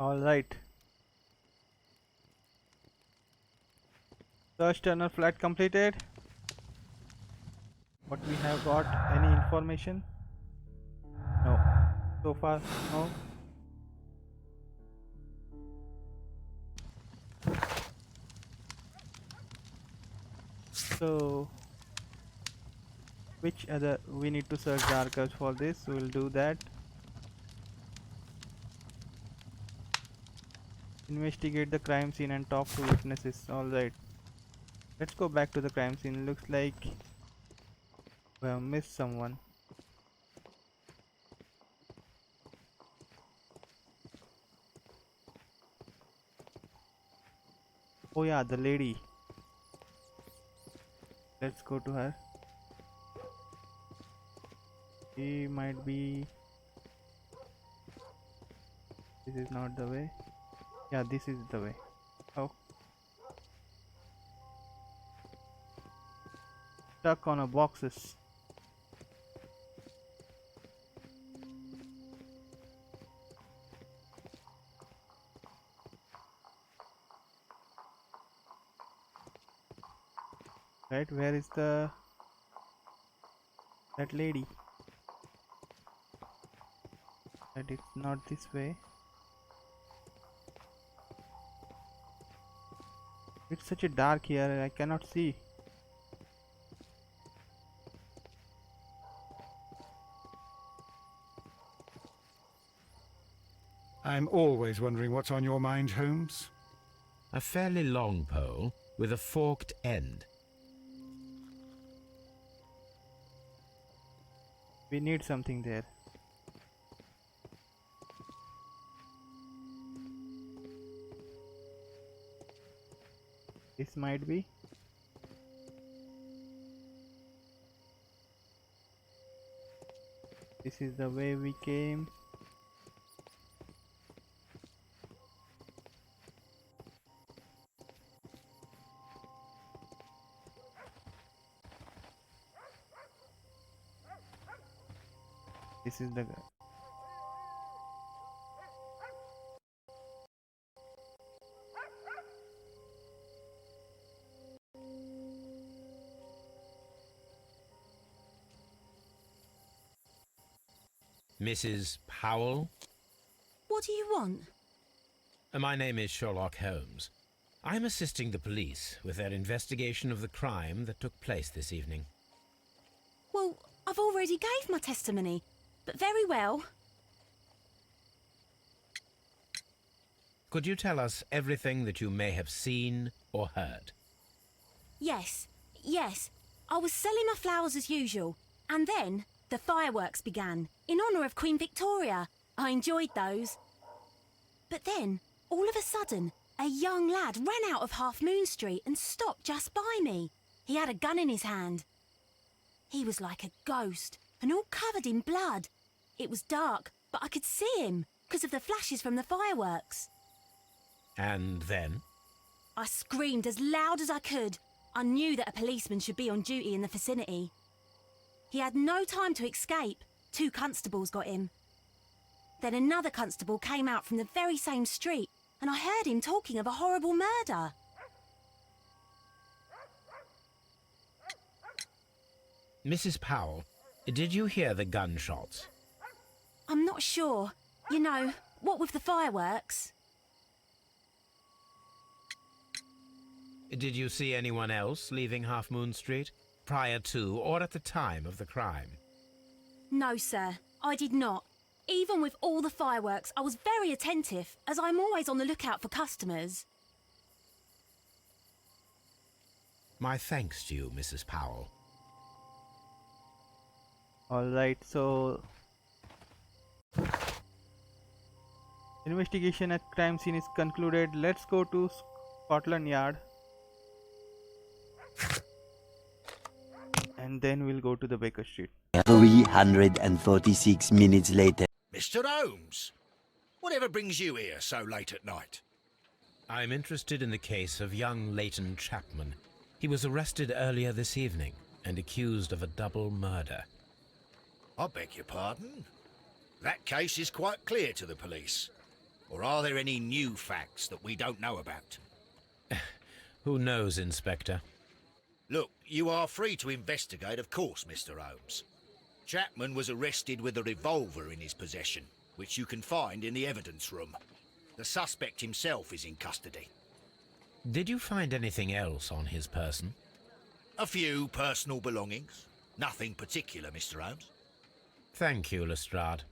All right. Search tunnel flat completed. What we have got? Any information? No. So far, no. So, which other we need to search the archives for this? We'll do that. Investigate the crime scene and talk to witnesses. All right. Let's go back to the crime scene. Looks like we have missed someone. Oh yeah, the lady. Let's go to her. She might be... This is not the way. Yeah, this is the way. Oh. Stuck on a boxes. Right, where is that lady? That it's not this way. It's such a dark here, I cannot see. I'm always wondering what's on your mind, Holmes. A fairly long pole with a forked end. We need something there. This might be. This is the way we came. This is the guy. Mrs. Powell? What do you want? My name is Sherlock Holmes. I'm assisting the police with their investigation of the crime that took place this evening. Well, I've already gave my testimony, but very well. Could you tell us everything that you may have seen or heard? Yes. I was selling my flowers as usual, and then the fireworks began, in honour of Queen Victoria. I enjoyed those. But then, all of a sudden, a young lad ran out of Half Moon Street and stopped just by me. He had a gun in his hand. He was like a ghost, and all covered in blood. It was dark, but I could see him, because of the flashes from the fireworks. And then? I screamed as loud as I could. I knew that a policeman should be on duty in the vicinity. He had no time to escape. 2 constables got him. Then another constable came out from the very same street, and I heard him talking of a horrible murder. Mrs. Powell, did you hear the gunshots? I'm not sure. You know, what with the fireworks? Did you see anyone else leaving Half Moon Street, prior to or at the time of the crime? No, sir, I did not. Even with all the fireworks, I was very attentive, as I'm always on the lookout for customers. My thanks to you, Mrs. Powell. Alright, so investigation at crime scene is concluded. Let's go to Scotland Yard. And then we'll go to the Baker Street. 346 minutes later. Mr. Holmes, whatever brings you here so late at night? I'm interested in the case of young Leighton Chapman. He was arrested earlier this evening and accused of a double murder. I beg your pardon? That case is quite clear to the police. Or are there any new facts that we don't know about? Who knows, Inspector? Look, you are free to investigate, of course, Mr. Holmes. Chapman was arrested with a revolver in his possession, which you can find in the evidence room. The suspect himself is in custody. Did you find anything else on his person? A few personal belongings. Nothing particular, Mr. Holmes. Thank you, Lestrade.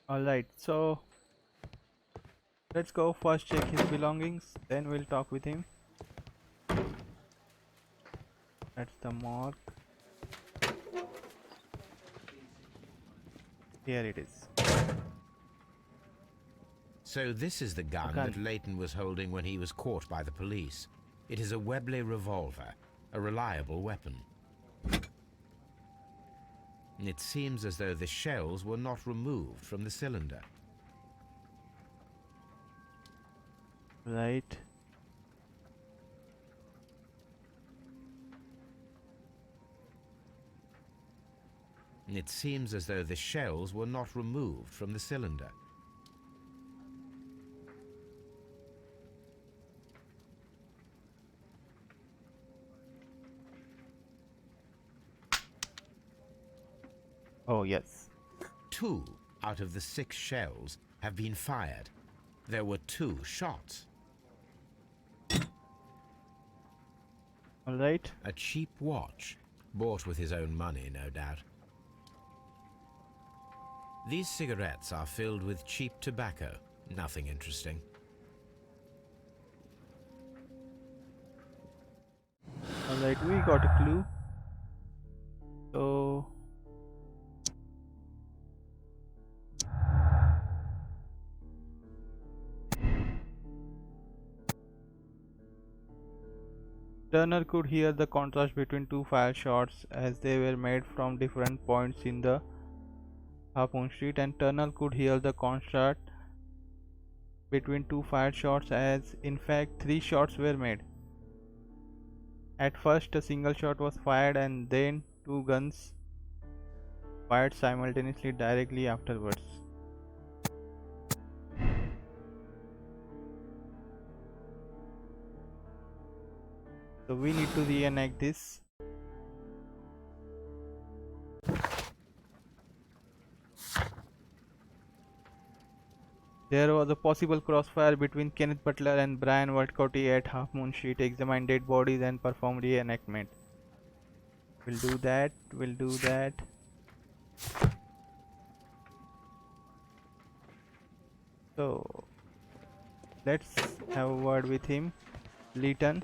Alright, so let's go first check his belongings, then we'll talk with him. That's the mark. Here it is. So this is the gun that Leighton was holding when he was caught by the police. It is a Webley revolver, a reliable weapon. It seems as though the shells were not removed from the cylinder. Right. It seems as though the shells were not removed from the cylinder. Oh, yes. 2 out of the 6 shells have been fired. There were 2 shots. Alright. A cheap watch, bought with his own money, no doubt. These cigarettes are filled with cheap tobacco. Nothing interesting. Alright, we got a clue. So Turner could hear the contrast between 2 fire shots as they were made from different points in the Harpoon Street, and Turner could hear the contrast between 2 fired shots as in fact 3 shots were made. At first a single shot was fired and then 2 guns fired simultaneously directly afterwards. So we need to reenact this. There was a possible crossfire between Kenneth Butler and Brian Watcotti at Half Moon Street. Examine dead bodies and perform reenactment. We'll do that. We'll do that. So let's have a word with him. Leighton.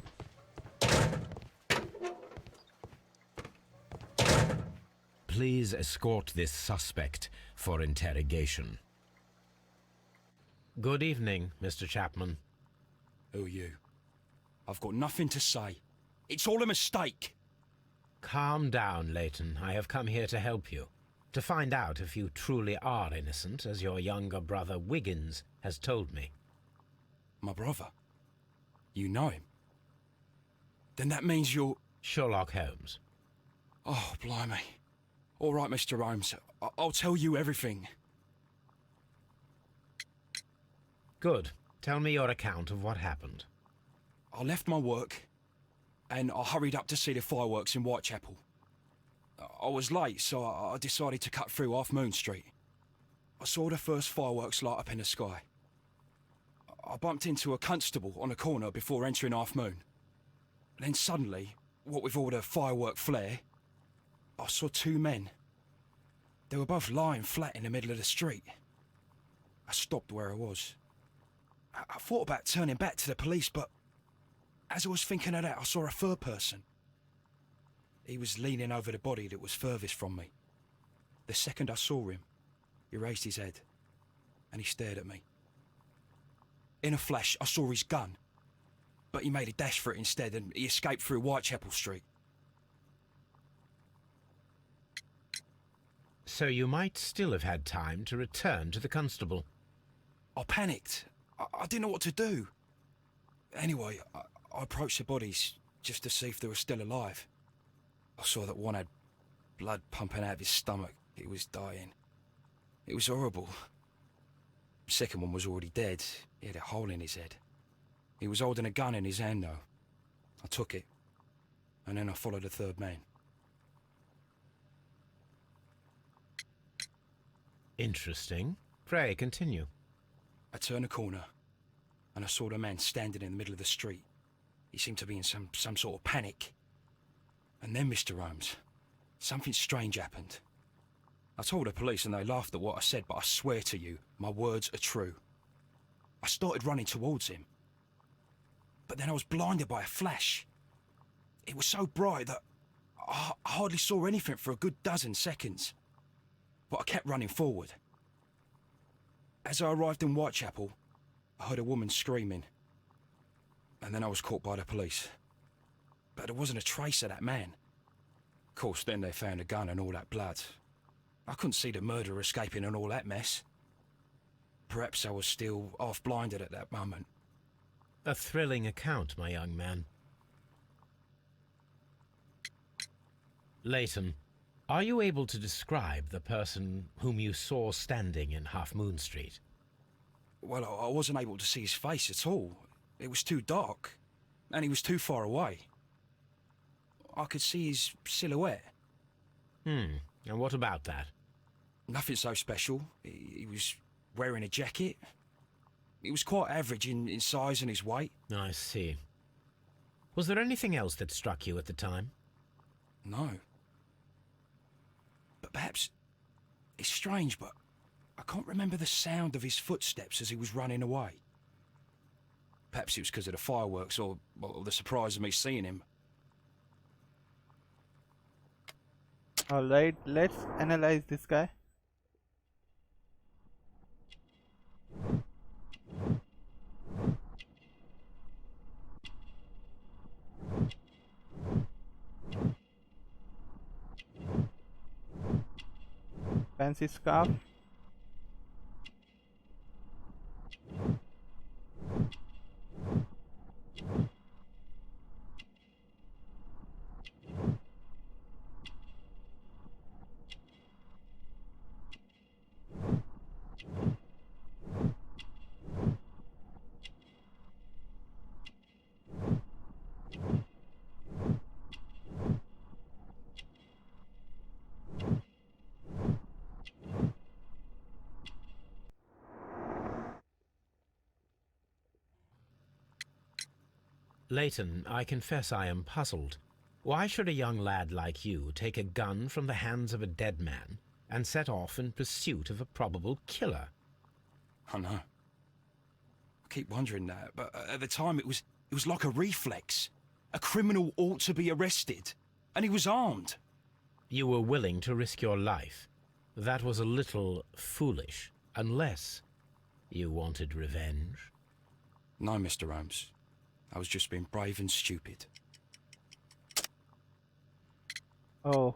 Please escort this suspect for interrogation. Good evening, Mr. Chapman. Who are you? I've got nothing to say. It's all a mistake. Calm down, Leighton. I have come here to help you. To find out if you truly are innocent, as your younger brother Wiggins has told me. My brother? You know him? Then that means you're... Sherlock Holmes. Oh, blimey. All right, Mr. Holmes. I'll tell you everything. Good. Tell me your account of what happened. I left my work, and I hurried up to see the fireworks in Whitechapel. I was late, so I decided to cut through Half Moon Street. I saw the first fireworks light up in the sky. I bumped into a constable on a corner before entering Half Moon. Then suddenly, what with all the firework flare, I saw 2 men. They were both lying flat in the middle of the street. I stopped where I was. I thought about turning back to the police, but as I was thinking of that, I saw a third person. He was leaning over the body that was furthest from me. The second I saw him, he raised his head and he stared at me. In a flash, I saw his gun, but he made a dash for it instead and he escaped through Whitechapel Street. So you might still have had time to return to the constable. I panicked. I didn't know what to do. Anyway, I approached the bodies just to see if they were still alive. I saw that one had blood pumping out of his stomach. He was dying. It was horrible. Second one was already dead. He had a hole in his head. He was holding a gun in his hand, though. I took it, and then I followed the third man. Interesting. Pray, continue. I turned a corner, and I saw the man standing in the middle of the street. He seemed to be in some sort of panic. And then, Mr. Holmes, something strange happened. I told the police and they laughed at what I said, but I swear to you, my words are true. I started running towards him. But then I was blinded by a flash. It was so bright that I hardly saw anything for a good dozen seconds. But I kept running forward. As I arrived in Whitechapel, I heard a woman screaming. And then I was caught by the police. But there wasn't a trace of that man. Of course, then they found a gun and all that blood. I couldn't see the murderer escaping and all that mess. Perhaps I was still half-blinded at that moment. A thrilling account, my young man. Leighton, are you able to describe the person whom you saw standing in Half Moon Street? Well, I wasn't able to see his face at all. It was too dark, and he was too far away. I could see his silhouette. And what about that? Nothing so special. He was wearing a jacket. He was quite average in size and his weight. I see. Was there anything else that struck you at the time? No. But perhaps... It's strange, but I can't remember the sound of his footsteps as he was running away. Perhaps it was because of the fireworks or the surprise of me seeing him. Alright, let's analyze this guy. Fancy scarf. Leighton, I confess I am puzzled. Why should a young lad like you take a gun from the hands of a dead man and set off in pursuit of a probable killer? I know. I keep wondering that, but at the time it was like a reflex. A criminal ought to be arrested, and he was armed. You were willing to risk your life. That was a little foolish, unless you wanted revenge. No, Mr. Holmes. I was just being brave and stupid. Oh.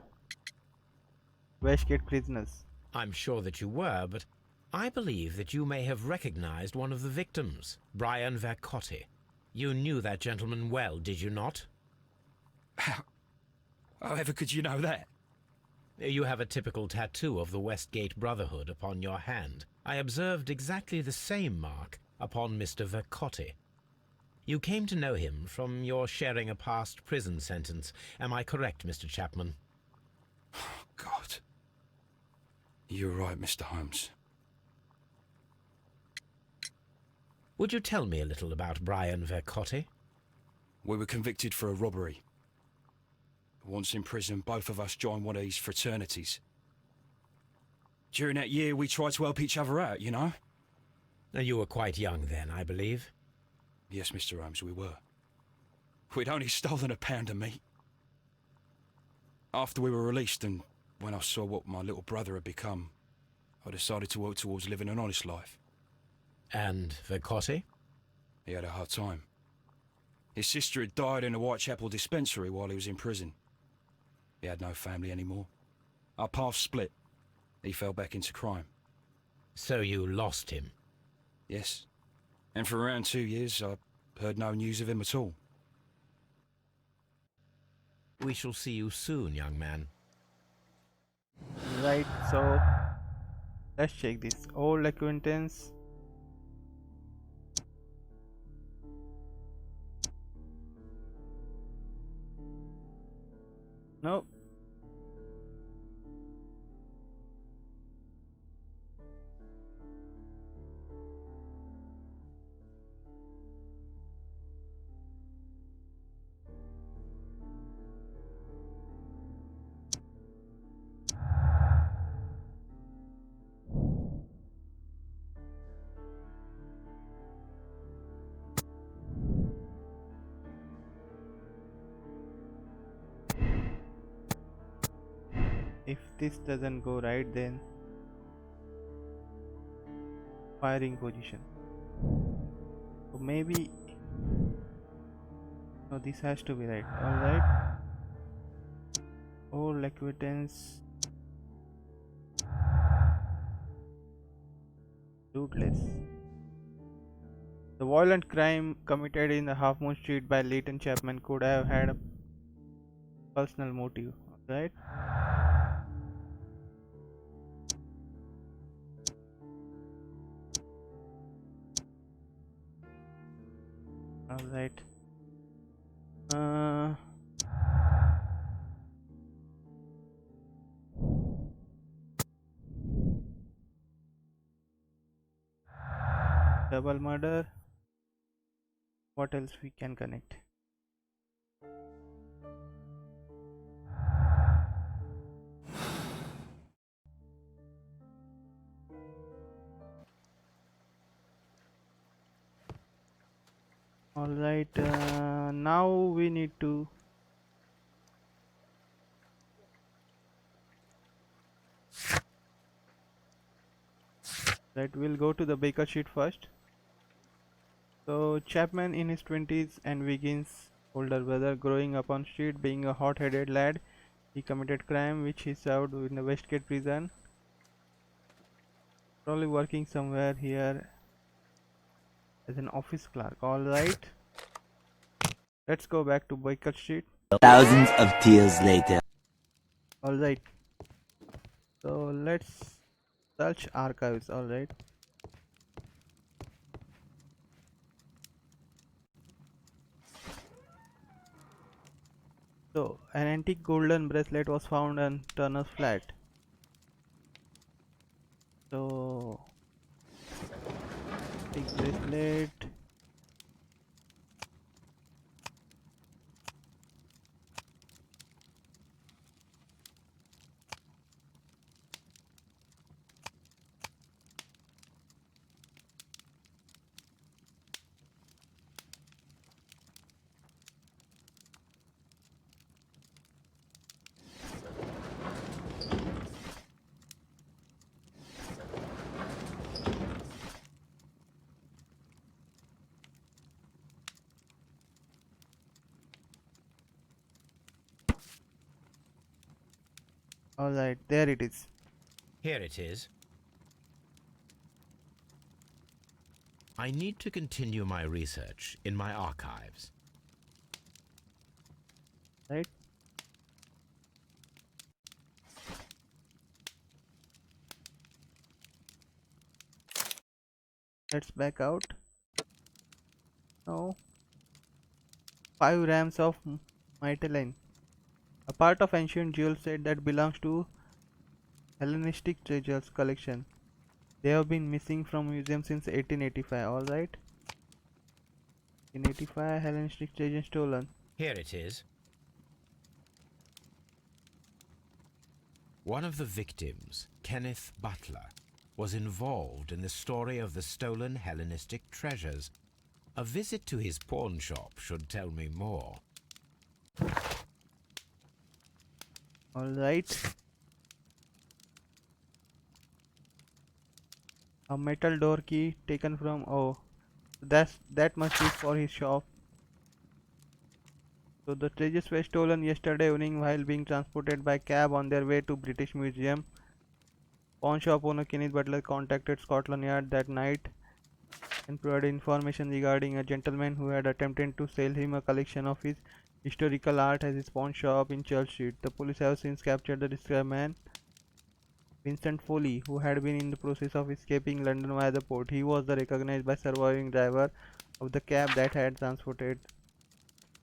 Westgate prisoners. I'm sure that you were, but I believe that you may have recognized one of the victims, Brian Vercotti. You knew that gentleman well, did you not? However could you know that? You have a typical tattoo of the Westgate Brotherhood upon your hand. I observed exactly the same mark upon Mr. Vercotti. You came to know him from your sharing a past prison sentence. Am I correct, Mr. Chapman? Oh, God. You're right, Mr. Holmes. Would you tell me a little about Brian Vercotti? We were convicted for a robbery. Once in prison, both of us joined one of these fraternities. During that year, we tried to help each other out, you know? You were quite young then, I believe. Yes, Mr. Holmes, we were. We'd only stolen a pound of meat. After we were released, and when I saw what my little brother had become, I decided to work towards living an honest life. And Vercotti? He had a hard time. His sister had died in a Whitechapel dispensary while he was in prison. He had no family anymore. Our paths split. He fell back into crime. So you lost him? Yes. And for around 2 years, I heard no news of him at all. We shall see you soon, young man. Right, so Let's check this. Old acquaintance. No. If this doesn't go right, then firing position. So maybe no, this has to be right. Alright. Old acquaintance. Rootless. The violent crime committed in the Half Moon Street by Leighton Chapman could have had a personal motive. Alright. Alright. Double murder. What else we can connect? Alright, now we need to we'll go to the Baker sheet first. So Chapman in his 20s and Wiggins' older brother, growing up on street, being a hot-headed lad, he committed crime which he served in the Westgate prison. Probably working somewhere here as an office clerk. Alright, let's go back to Baker Street. Thousands of tears later. Alright, so let's search archives. Alright, so an antique golden bracelet was found on Turner's flat. So antique bracelet. Alright, there it is. Here it is. I need to continue my research in my archives. Right? Let's back out. Now 5 rams of mytilene, a part of ancient jewel set that belongs to Hellenistic treasures collection. They have been missing from museum since 1885. Alright, in 85 Hellenistic treasure stolen. Here it is. One of the victims, Kenneth Butler, was involved in the story of the stolen Hellenistic treasures. A visit to his pawn shop should tell me more. Alright, a metal door key taken from, oh, that must be for his shop. So the treasures were stolen yesterday evening while being transported by cab on their way to British Museum. Pawn shop owner Kenneth Butler contacted Scotland Yard that night and provided information regarding a gentleman who had attempted to sell him a collection of his historical art at his pawn shop in Church Street. The police have since captured the described man. Vincent Foley, who had been in the process of escaping London via the port. He was the recognized by surviving driver of the cab that had transported.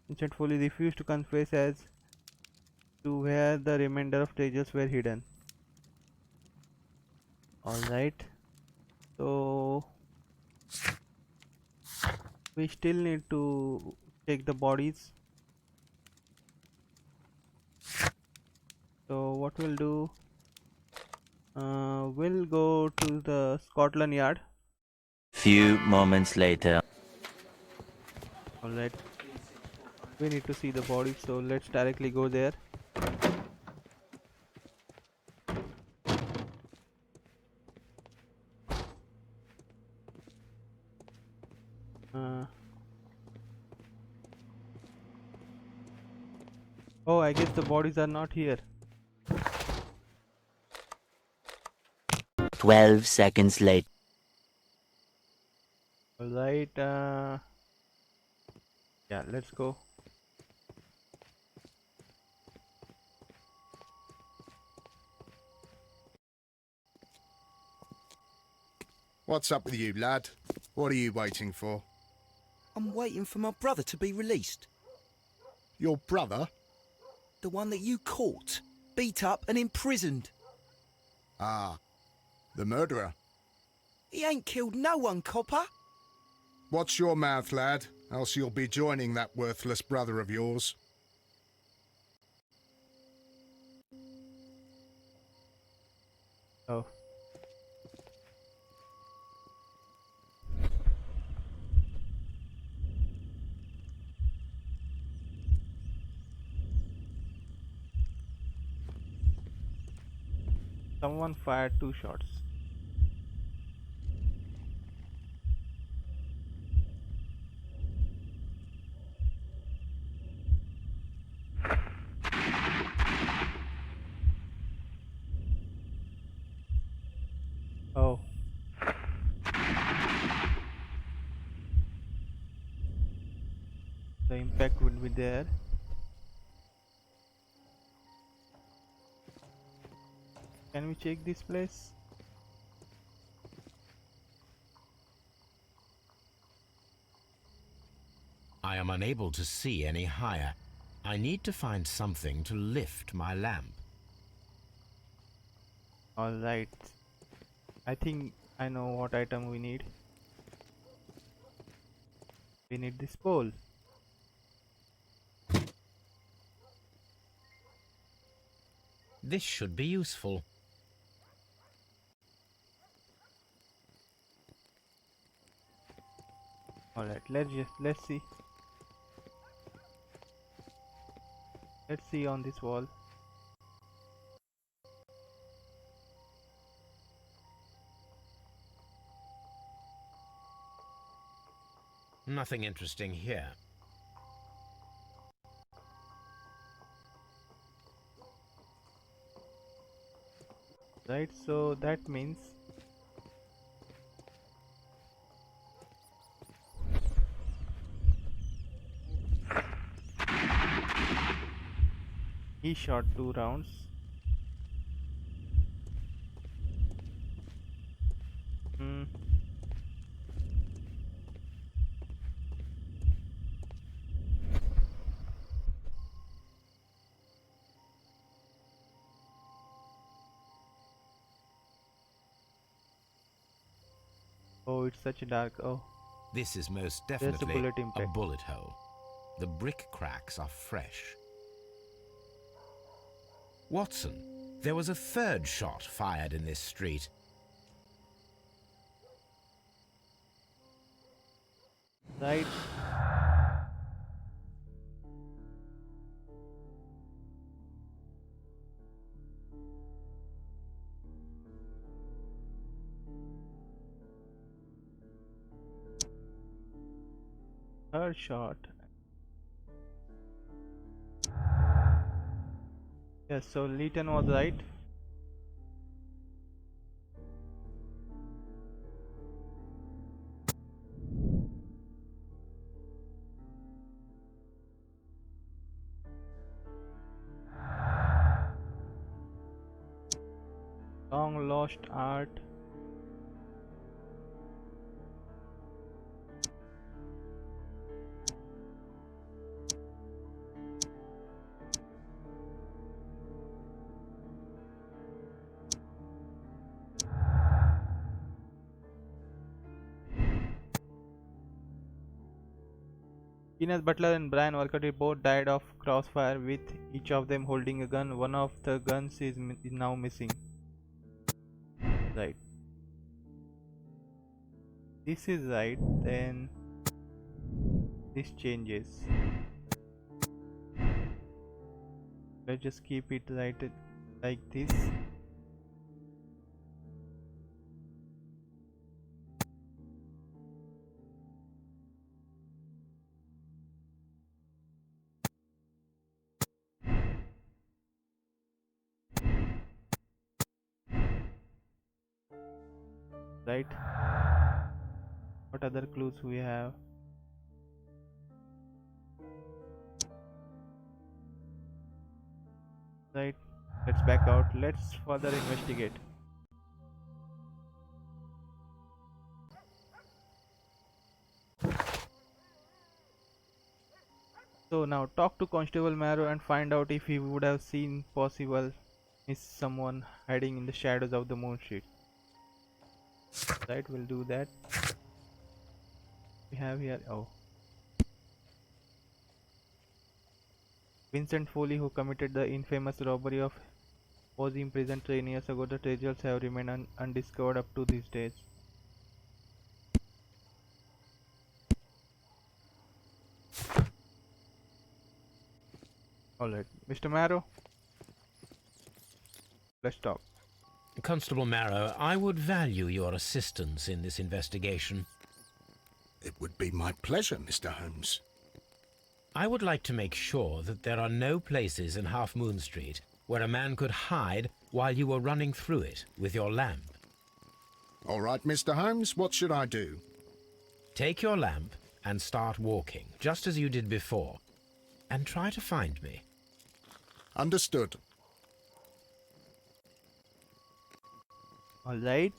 Vincent Foley refused to confess as to where the remainder of treasures were hidden. Alright, so we still need to check the bodies. So what we'll do, we'll go to the Scotland Yard. Few moments later. Alright, we need to see the bodies, so let's directly go there. Oh, I guess the bodies are not here. 12 seconds later. Alright, yeah, let's go. What's up with you, lad? What are you waiting for? I'm waiting for my brother to be released. Your brother? The one that you caught, beat up and imprisoned. Ah, the murderer. He ain't killed no one, copper. Watch your mouth, lad, else you'll be joining that worthless brother of yours. Oh. Someone fired 2 shots. Oh. The impact would be there. Can we check this place? I am unable to see any higher. I need to find something to lift my lamp. Alright. I think I know what item we need. We need this pole. This should be useful. Alright, let's see. Let's see on this wall. Nothing interesting here. Right, so that means he shot 2 rounds. Oh, it's such a dark. Oh, This is most there's a definitely bullet a impact. bullet hole. The brick cracks are fresh. Watson, there was a 3rd shot fired in this street. Right. Third shot. Yes, so Leighton was right. Long lost art. Kenneth Butler and Brian Walker both died of crossfire, with each of them holding a gun. One of the guns is now missing. Right. This is right, then this changes. Let's just keep it right like this. Right. What other clues we have? Right. Let's back out. Let's further investigate. So now talk to Constable Marrow and find out if he would have seen possible is someone hiding in the shadows of the moon street. Right, we'll do that. We have here, oh, Vincent Foley, who committed the infamous robbery of, was imprisoned 10 years ago. The treasures have remained undiscovered up to these days. Alright, Mr. Marrow, let's talk. Constable Marrow, I would value your assistance in this investigation. It would be my pleasure, Mr. Holmes. I would like to make sure that there are no places in Half Moon Street where a man could hide while you were running through it with your lamp. All right, Mr. Holmes, what should I do? Take your lamp and start walking, just as you did before, and try to find me. Understood. Alright.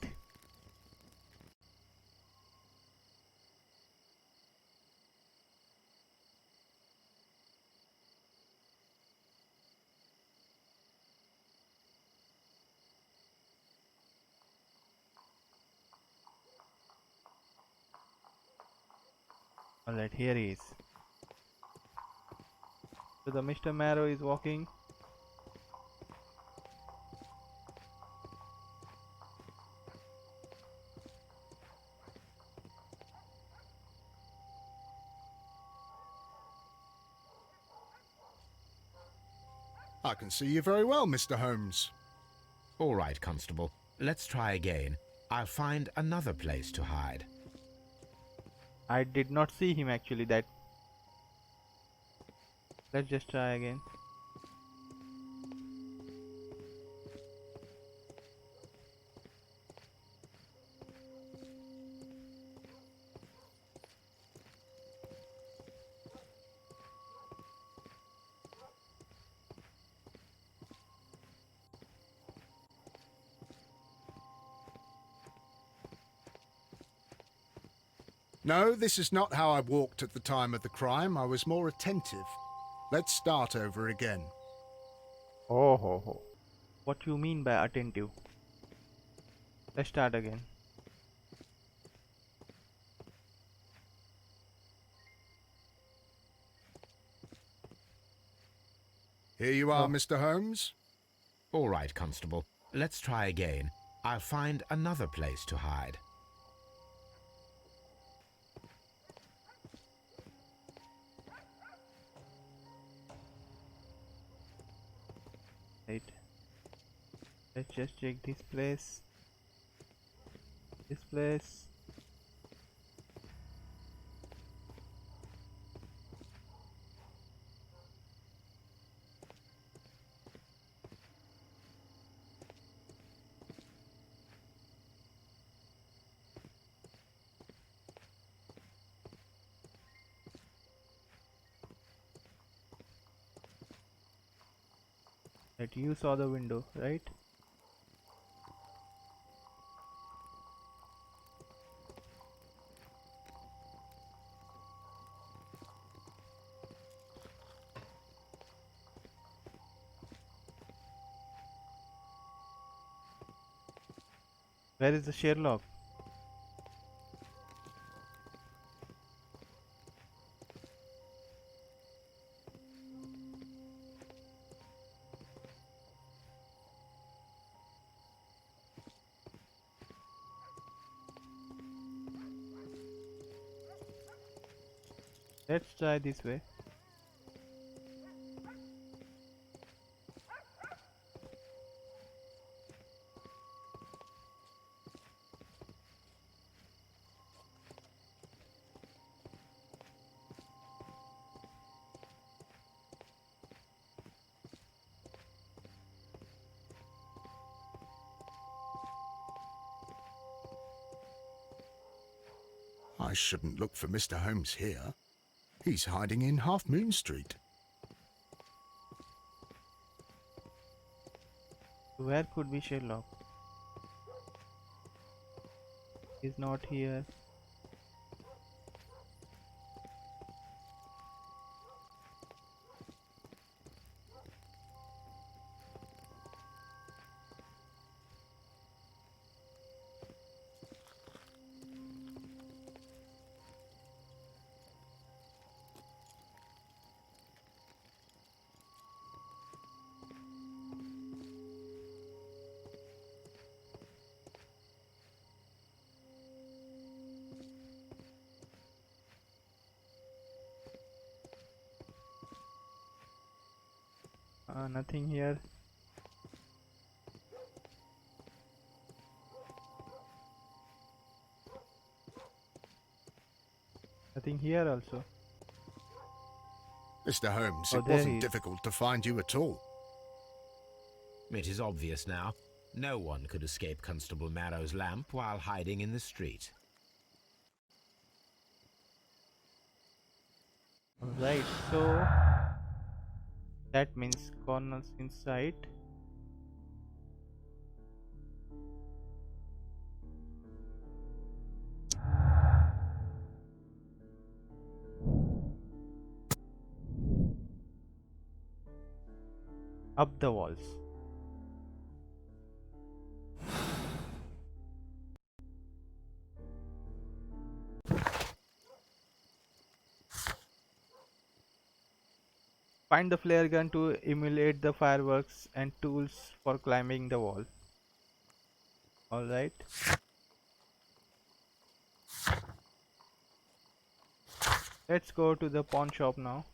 Alright, here he is. So the Mr. Marrow is walking. I can see you very well, Mr. Holmes. All right, Constable. Let's try again. I'll find another place to hide. I did not see him actually. That. Let's just try again. No, this is not how I walked at the time of the crime. I was more attentive. Let's start over again. Oh ho ho. What you mean by attentive? Let's start again. Here you are, Mr. Holmes. All right, Constable. Let's try again. I'll find another place to hide. Right. Let's just check this place. This place. That you saw the window, right? Where is the Sherlock? Let's try this way. I shouldn't look for Mr. Holmes here. He's hiding in Half Moon Street. Where could be Sherlock? He's not here. Nothing here. Nothing here also. Mr. Holmes, Oh, it there he wasn't is. difficult to find you at all. It is obvious now. No one could escape Constable Marrow's lamp while hiding in the street. Right, so that means corners inside. Up the walls. Find the flare gun to emulate the fireworks and tools for climbing the wall. Alright. Let's go to the pawn shop now.